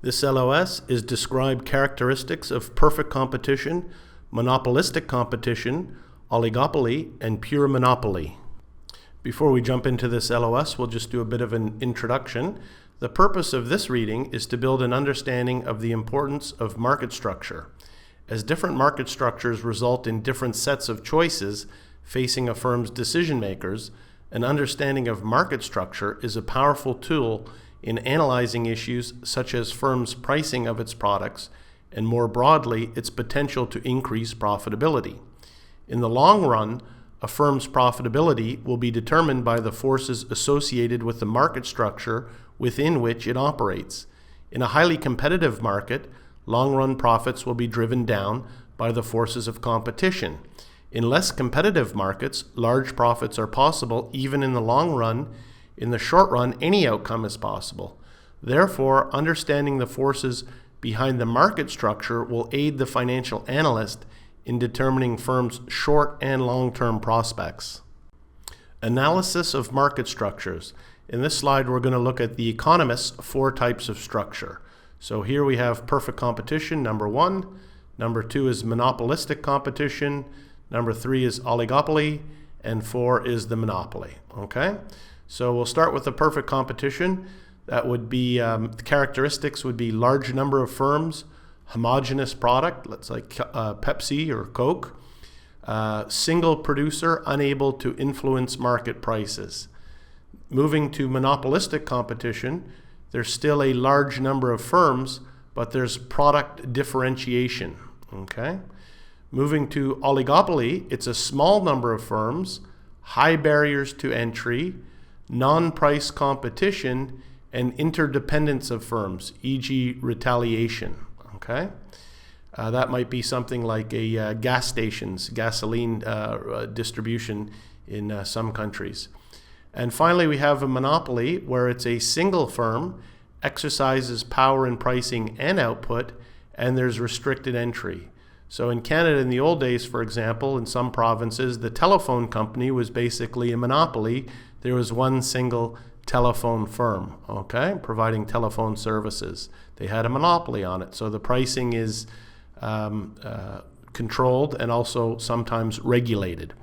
This LOS is described characteristics of perfect competition, monopolistic competition, oligopoly, and pure monopoly. Before we jump into this LOS, we'll just do a bit of an introduction. The purpose of this reading is to build an understanding of the importance of market structure. As different market structures result in different sets of choices facing a firm's decision makers, an understanding of market structure is a powerful tool in analyzing issues such as firms' pricing of its products and, more broadly, its potential to increase profitability. In the long run, a firm's profitability will be determined by the forces associated with the market structure within which it operates. In a highly competitive market, long-run profits will be driven down by the forces of competition. In less competitive markets, large profits are possible even in the long run. In the short run, any outcome is possible. Therefore, understanding the forces behind the market structure will aid the financial analyst in determining firms' short and long-term prospects. Analysis of market structures. In this slide, we're going to look at the economist's 4 types of structure. So here we have perfect competition, number 1. Number 2 is monopolistic competition. Number 3 is oligopoly. And 4 is the monopoly. Okay? So we'll start with the perfect competition. That would be, the characteristics would be large number of firms, homogeneous product, let's like Pepsi or Coke, single producer unable to influence market prices. Moving to monopolistic competition, there's still a large number of firms, but there's product differentiation. Okay? Moving to oligopoly, it's a small number of firms, high barriers to entry, non-price competition, and interdependence of firms, e.g. retaliation. Okay, that might be something like a gas stations, gasoline distribution in some countries. And finally, we have a monopoly where it's a single firm, exercises power in pricing and output, and there's restricted entry. So in Canada in the old days, for example, in some provinces, the telephone company was basically a monopoly. There was one single telephone firm, okay, providing telephone services. They had a monopoly on it. So the pricing is controlled and also sometimes regulated.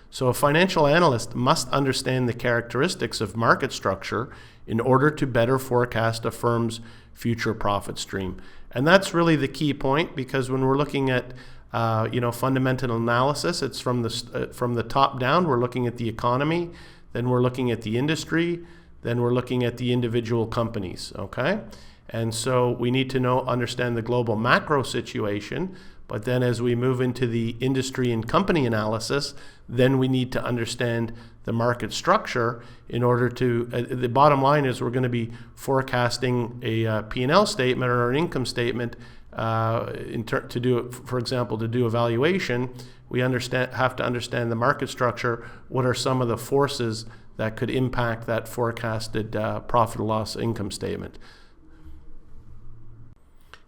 So a financial analyst must understand the characteristics of market structure in order to better forecast a firm's future profit stream. And that's really the key point, because when we're looking at fundamental analysis, it's from the top down. We're looking at the economy, then we're looking at the industry, then we're looking at the individual companies, okay? And so we need to understand the global macro situation, but then as we move into the industry and company analysis, then we need to understand the market structure in order to, the bottom line is we're going to be forecasting a P&L statement or an income statement to do evaluation. We have to understand the market structure. What are some of the forces that could impact that forecasted profit or loss income statement?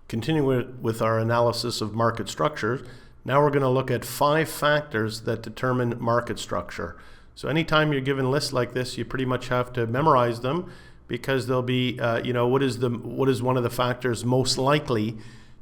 Continuing with our analysis of market structure, now we're going to look at 5 factors that determine market structure. So anytime you're given lists like this, you pretty much have to memorize them, because there'll be, what is one of the factors most likely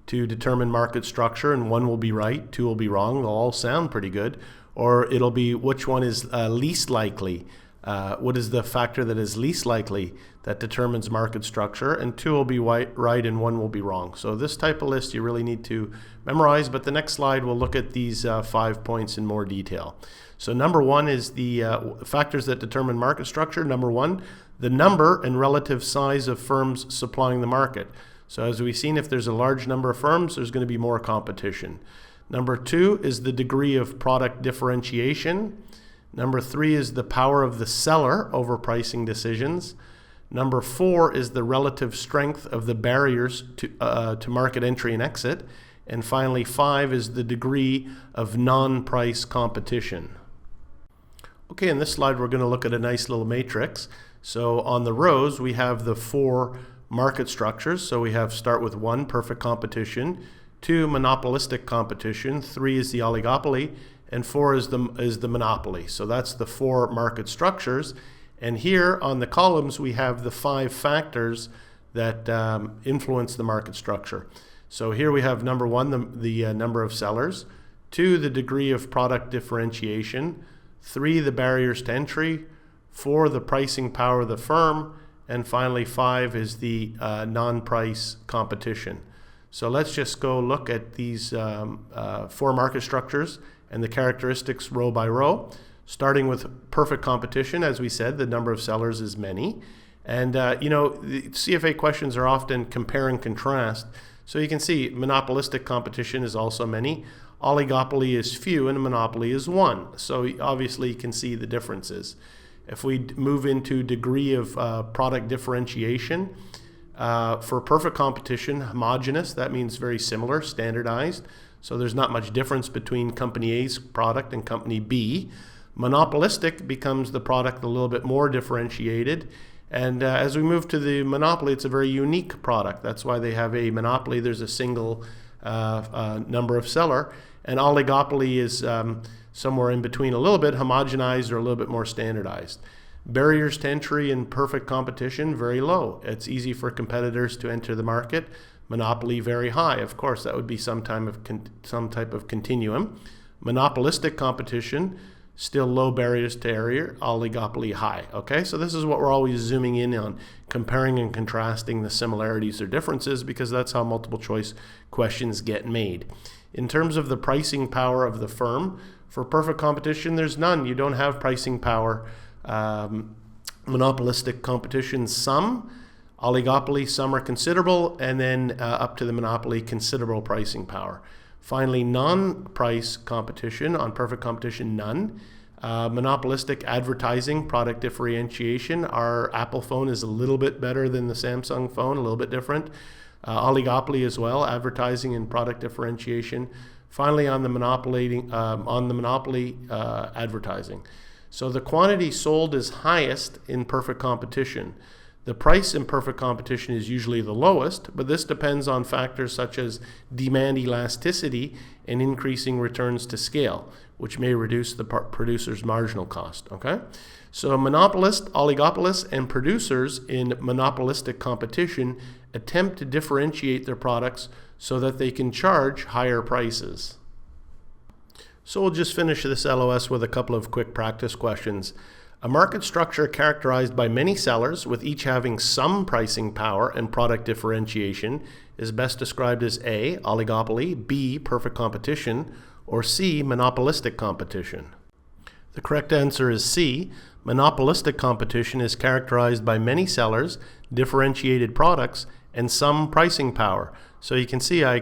to determine market structure, and 1 will be right, 2 will be wrong. They'll all sound pretty good. Or it'll be which one is least likely. What is the factor that is least likely that determines market structure? And 2 will be right and 1 will be wrong. So this type of list you really need to memorize, but the next slide we'll look at these 5 points in more detail. So number 1 is the factors that determine market structure. Number 1, the number and relative size of firms supplying the market. So as we've seen, if there's a large number of firms, there's going to be more competition. Number 2 is the degree of product differentiation. Number 3 is the power of the seller over pricing decisions. Number 4 is the relative strength of the barriers to market entry and exit. And finally, 5 is the degree of non-price competition. Okay, in this slide, we're going to look at a nice little matrix. So on the rows, we have the 4 market structures. So we have start with 1, perfect competition, 2, monopolistic competition, 3 is the oligopoly, and 4 is the monopoly. So that's the 4 market structures. And here on the columns, we have the 5 factors that influence the market structure. So here we have number one, the number of sellers, 2, the degree of product differentiation, 3, the barriers to entry, 4, the pricing power of the firm, and finally 5 is the non-price competition. So let's just go look at these 4 market structures and the characteristics row by row. Starting with perfect competition, as we said, the number of sellers is many. And the CFA questions are often compare and contrast. So you can see monopolistic competition is also many. Oligopoly is few and monopoly is 1. So obviously you can see the differences. If we move into degree of product differentiation, for perfect competition, homogeneous, that means very similar, standardized. So there's not much difference between company A's product and company B. Monopolistic becomes the product a little bit more differentiated. And as we move to the monopoly, it's a very unique product. That's why they have a monopoly. There's a single number of seller. And oligopoly is somewhere in between, a little bit homogenized or a little bit more standardized. Barriers to entry in perfect competition, very low. It's easy for competitors to enter the market. Monopoly, very high. Of course, that would be some type of continuum. Monopolistic competition, still low barriers to entry. Oligopoly, high. Okay, so this is what we're always zooming in on, comparing and contrasting the similarities or differences, because that's how multiple choice questions get made. In terms of the pricing power of the firm, for perfect competition, there's none. You don't have pricing power. Monopolistic competition, some. Oligopoly, some are considerable, and then up to the monopoly, considerable pricing power. Finally, non-price competition, on perfect competition, none. Monopolistic advertising, product differentiation. Our Apple phone is a little bit better than the Samsung phone, a little bit different. Oligopoly as well, advertising and product differentiation. Finally, on the monopoly, advertising. So the quantity sold is highest in perfect competition. The price in perfect competition is usually the lowest, but this depends on factors such as demand elasticity and increasing returns to scale, which may reduce the producer's marginal cost. Okay, so monopolists, oligopolists, and producers in monopolistic competition attempt to differentiate their products so that they can charge higher prices. So we'll just finish this LOS with a couple of quick practice questions. A market structure characterized by many sellers, with each having some pricing power and product differentiation, is best described as A, oligopoly, B, perfect competition, or C, monopolistic competition. The correct answer is C. Monopolistic competition is characterized by many sellers, differentiated products, and some pricing power. So you can see I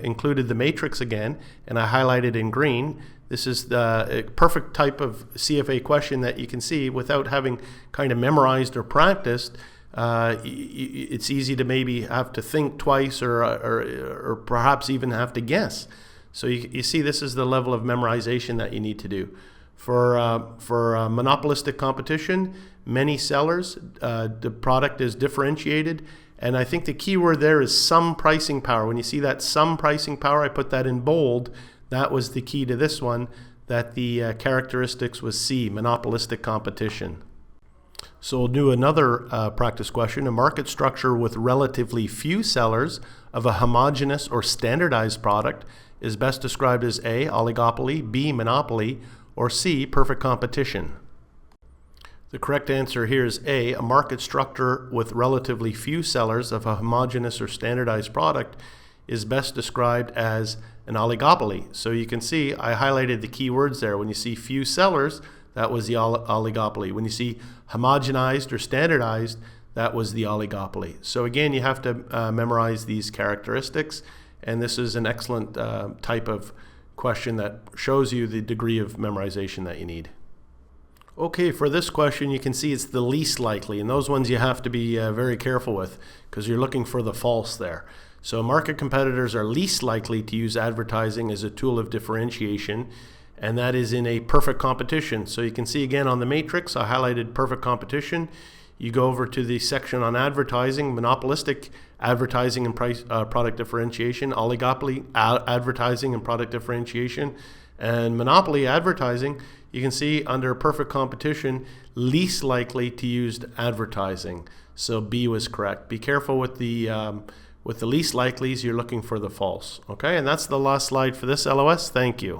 included the matrix again, and I highlighted in green. This is the perfect type of CFA question that you can see without having kind of memorized or practiced. It's easy to maybe have to think twice or perhaps even have to guess. So you see this is the level of memorization that you need to do. For monopolistic competition, many sellers, the product is differentiated. And I think the key word there is some pricing power. When you see that some pricing power, I put that in bold. That was the key to this one, that the characteristics was C, monopolistic competition. So we'll do another practice question. A market structure with relatively few sellers of a homogeneous or standardized product is best described as A, oligopoly, B, monopoly, or C, perfect competition. The correct answer here is A, a market structure with relatively few sellers of a homogeneous or standardized product is best described as an oligopoly. So you can see I highlighted the key words there. When you see few sellers, that was the oligopoly. When you see homogenized or standardized, that was the oligopoly. So again, you have to memorize these characteristics, and this is an excellent type of question that shows you the degree of memorization that you need. Okay, for this question, you can see it's the least likely, and those ones you have to be very careful with because you're looking for the false there. So market competitors are least likely to use advertising as a tool of differentiation, and that is in a perfect competition. So you can see again on the matrix, I highlighted perfect competition. You go over to the section on advertising, monopolistic advertising and product differentiation, oligopoly advertising and product differentiation, and monopoly advertising. You can see under perfect competition, least likely to use advertising. So B was correct. Be careful with the least likelies. You're looking for the false. Okay, and that's the last slide for this LOS. Thank you.